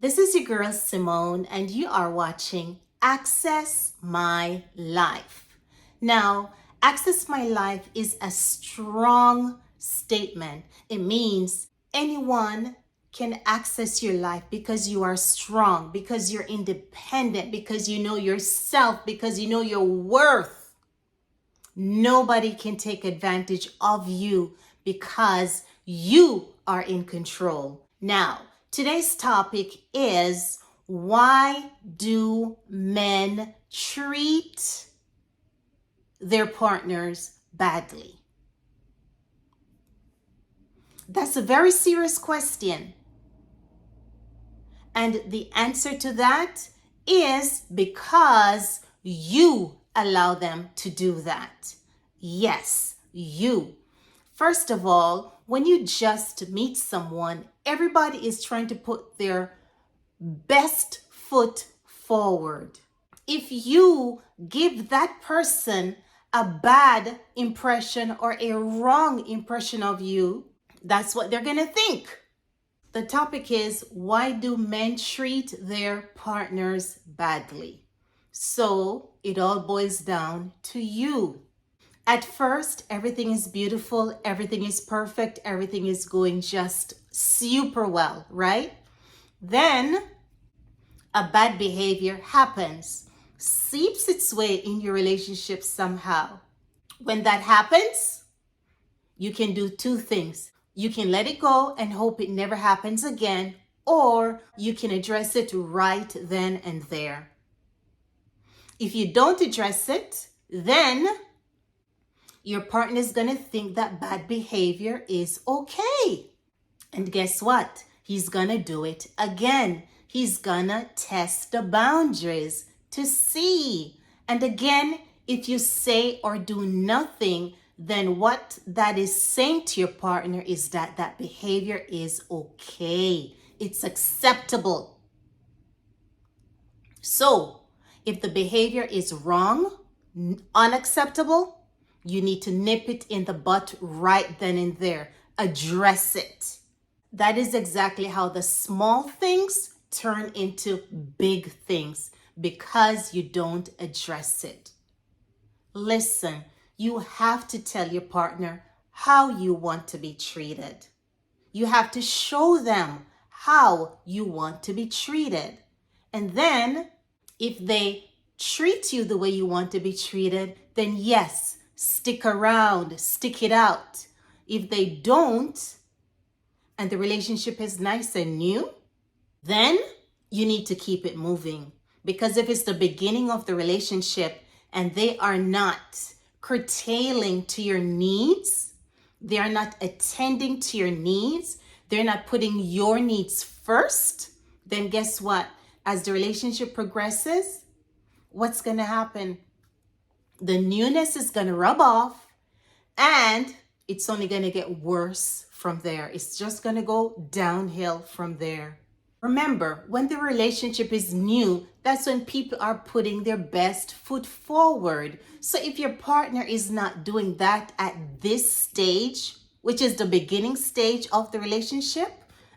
This is your girl Simone, and you are watching Access My Life. Now, Access My Life is a strong statement. It means anyone can access your life because you are strong, because you're independent, because you know yourself, because you know your worth. Nobody can take advantage of you because you are in control. Now, today's topic is, why do men treat their partners badly? That's a very serious question. And the answer to that is because you allow them to do that. Yes, you. First of all, when you just meet someone, everybody is trying to put their best foot forward. If you give that person a bad impression or a wrong impression of you, that's what they're going to think. The topic is, why do men treat their partners badly? So it all boils down to you. At first, everything is beautiful, everything is perfect, everything is going just super well, right? Then a bad behavior happens, seeps its way in your relationship somehow. When that happens, you can do two things. You can let it go and hope it never happens again, or you can address it right then and there. If you don't address it, then your partner is going to think that bad behavior is okay. And guess what? He's going to do it again. He's going to test the boundaries to see. And again, if you say or do nothing, then what that is saying to your partner is that that behavior is okay. It's acceptable. So, if the behavior is wrong, unacceptable, you need to nip it in the butt right then and there. Address it. That is exactly how the small things turn into big things, because you don't address it. Listen, you have to tell your partner how you want to be treated. You have to show them how you want to be treated. And then, if they treat you the way you want to be treated, then yes, stick around, stick it out. If they don't, and the relationship is nice and new, then you need to keep it moving. Because if it's the beginning of the relationship and they are not curtailing to your needs, they are not attending to your needs, they're not putting your needs first, then guess what? As the relationship progresses, what's going to happen? The newness is going to rub off, and it's only going to get worse from there. It's just going to go downhill from there. Remember, when the relationship is new, that's when people are putting their best foot forward. So if your partner is not doing that at this stage, which is the beginning stage of the relationship,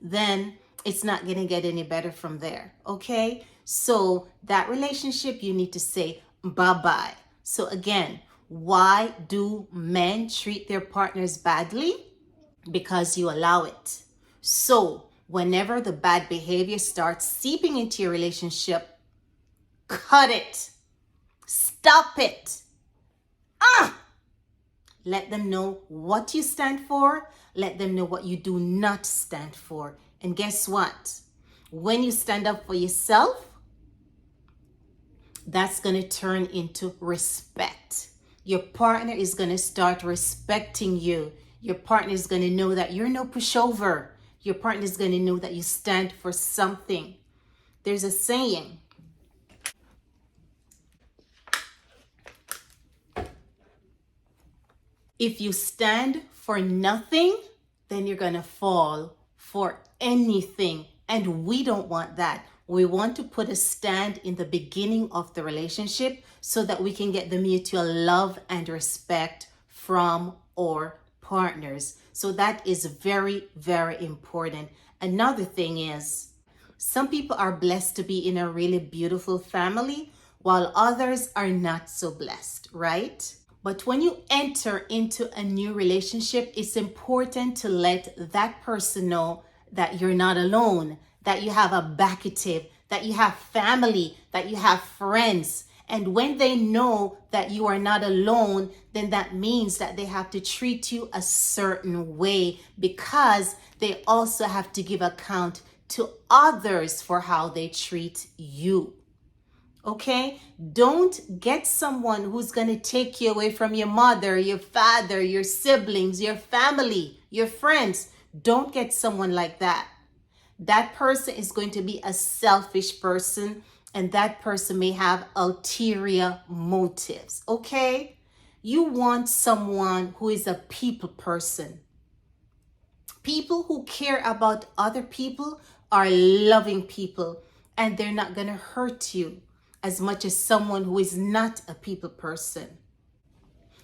then it's not going to get any better from there. Okay? So that relationship, you need to say bye-bye. So again, why do men treat their partners badly? Because you allow it. So whenever the bad behavior starts seeping into your relationship, cut it. Stop it. Let them know what you stand for. Let them know what you do not stand for. And guess what? When you stand up for yourself, that's going to turn into respect. Your partner is going to start respecting you. Your partner is going to know that you're no pushover. Your partner is going to know that you stand for something. There's a saying, if you stand for nothing, then you're going to fall for anything. And we don't want that. We want to put a stand in the beginning of the relationship so that we can get the mutual love and respect from our partners. So that is very, very important. Another thing is, Some people are blessed to be in a really beautiful family, while others are not so blessed, right? But when you enter into a new relationship, it's important to let that person know that you're not alone, that you have a backative, that you have family, that you have friends. And when they know that you are not alone, then that means that they have to treat you a certain way, because they also have to give account to others for how they treat you. Okay? Don't get someone who's going to take you away from your mother, your father, your siblings, your family, your friends. Don't get someone like that. That person is going to be a selfish person, and that person may have ulterior motives. Okay? You want someone who is a people person. People who care about other people are loving people, and they're not going to hurt you as much as someone who is not a people person.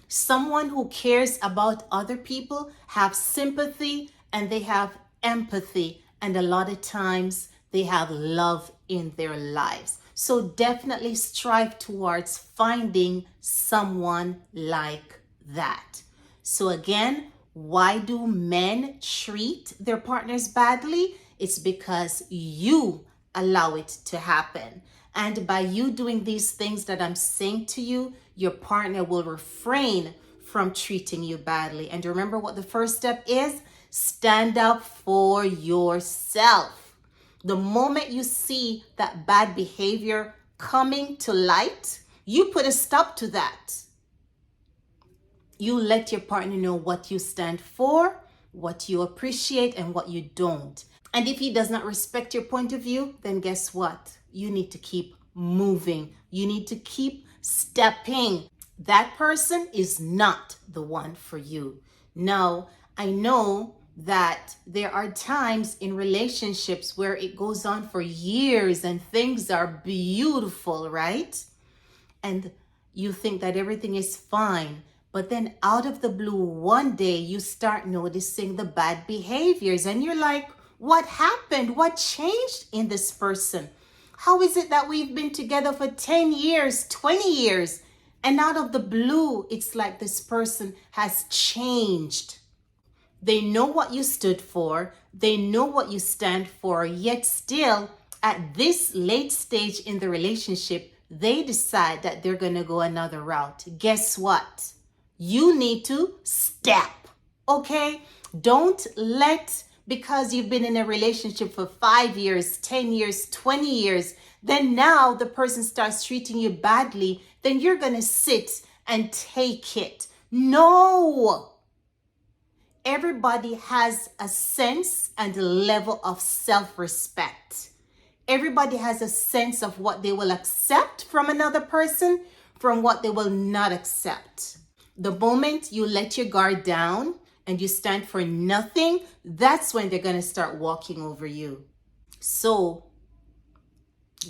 Someone who cares about other people have sympathy, and they have empathy, and a lot of times they have love in their lives. So definitely strive towards finding someone like that. So again, why do men treat their partners badly? It's because you allow it to happen. And by you doing these things that I'm saying to you, your partner will refrain from treating you badly. And remember what the first step is? Stand up for yourself. The moment you see that bad behavior coming to light, you put a stop to that. You let your partner know what you stand for, what you appreciate, and what you don't. And if he does not respect your point of view, then guess what? You need to keep moving. You need to keep stepping. That person is not the one for you. Now, I know that there are times in relationships where it goes on for years and things are beautiful, right? And you think that everything is fine. But then out of the blue, one day you start noticing the bad behaviors, and you're like, what happened? What changed in this person? How is it that we've been together for 10 years, 20 years, and out of the blue, it's like this person has changed? They know what you stood for. They know what you stand for. Yet still, at this late stage in the relationship, they decide that they're going to go another route. Guess what? You need to step, okay? Don't let, because you've been in a relationship for 5 years, 10 years, 20 years, then now the person starts treating you badly, then you're going to sit and take it. No! Everybody has a sense and a level of self-respect. Everybody has a sense of what they will accept from another person, from what they will not accept. The moment you let your guard down and you stand for nothing, that's when they're going to start walking over you. So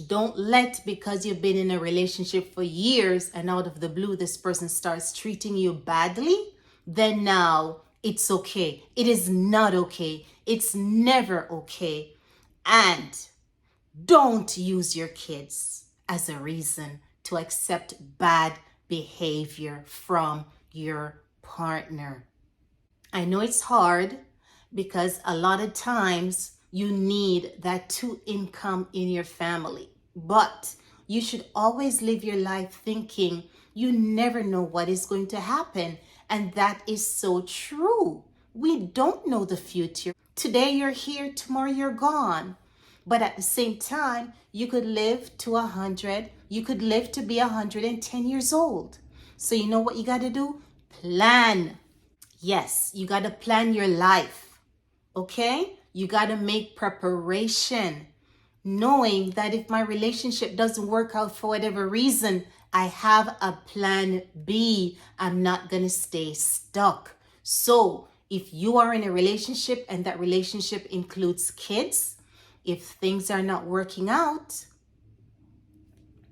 don't let, because you've been in a relationship for years and out of the blue, this person starts treating you badly, then now it's okay. It is not okay. It's never okay. And don't use your kids as a reason to accept bad behavior from your partner. I know it's hard because a lot of times you need that two income in your family, but you should always live your life thinking you never know what is going to happen. And that is so true. We don't know the future. Today you're here, tomorrow you're gone. But at the same time, you could live to 100. You could live to be 110 years old. So you know what you got to do? Plan. Yes, you got to plan your life. Okay? You got to make preparation. Knowing that if my relationship doesn't work out for whatever reason, I have a plan B. I'm not going to stay stuck. So if you are in a relationship and that relationship includes kids, if things are not working out,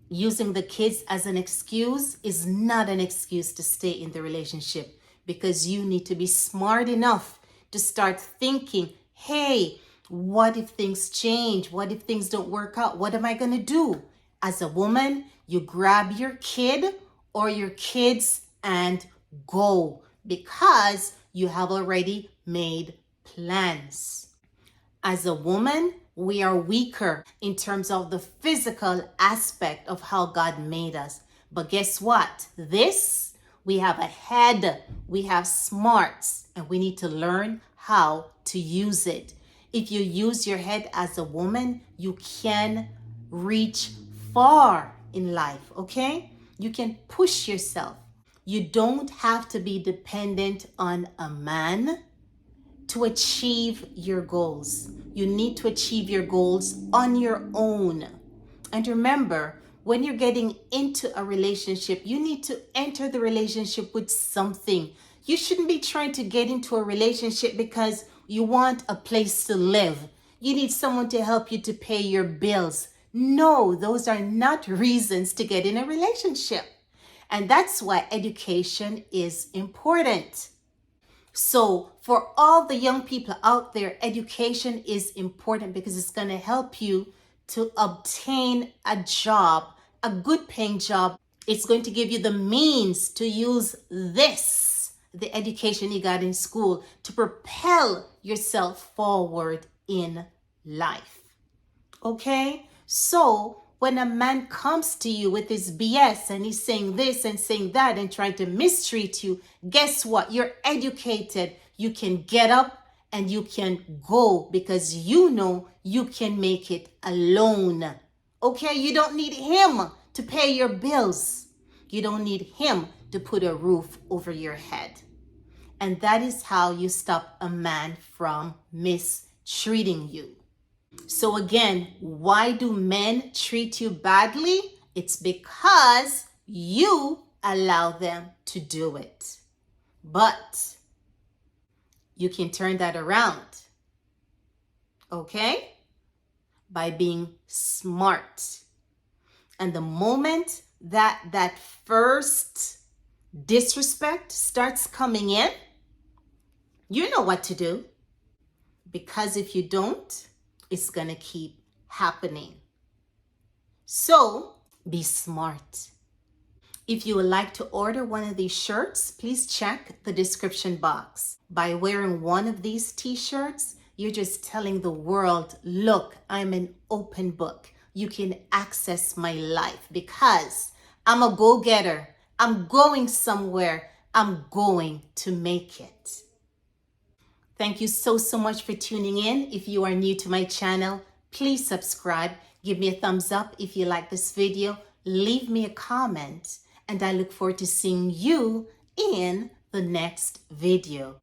using the kids as an excuse is not an excuse to stay in the relationship, because you need to be smart enough to start thinking, hey, What if things change? What if things don't work out? What am I going to do? As a woman, you grab your kid or your kids and go because you have already made plans. As a woman, we are weaker in terms of the physical aspect of how God made us. But guess what? We have a head, we have smarts, and we need to learn how to use it. If you use your head as a woman, you can reach far in life, okay? You can push yourself. You don't have to be dependent on a man to achieve your goals. You need to achieve your goals on your own. And remember, when you're getting into a relationship, you need to enter the relationship with something. You shouldn't be trying to get into a relationship because you want a place to live. You need someone to help you to pay your bills. No, those are not reasons to get in a relationship. And that's why education is important. So for all the young people out there, education is important because it's going to help you to obtain a job, a good paying job. It's going to give you the means to use the education you got in school, to propel yourself forward in life. Okay? So when a man comes to you with his BS and he's saying this and saying that and trying to mistreat you, guess what? You're educated. You can get up and you can go because you know you can make it alone. Okay? You don't need him to pay your bills. You don't need him to put a roof over your head. And that is how you stop a man from mistreating you. So again, why do men treat you badly? It's because you allow them to do it. But you can turn that around, okay? By being smart. And the moment that first disrespect starts coming in, you know what to do. Because if you don't, it's going to keep happening. So be smart. If you would like to order one of these shirts, please check the description box. By wearing one of these t-shirts, you're just telling the world, look, I'm an open book. You can access my life because I'm a go-getter. I'm going somewhere. I'm going to make it. Thank you so much for tuning in. If you are new to my channel, please subscribe. Give me a thumbs up if you like this video. Leave me a comment. And I look forward to seeing you in the next video.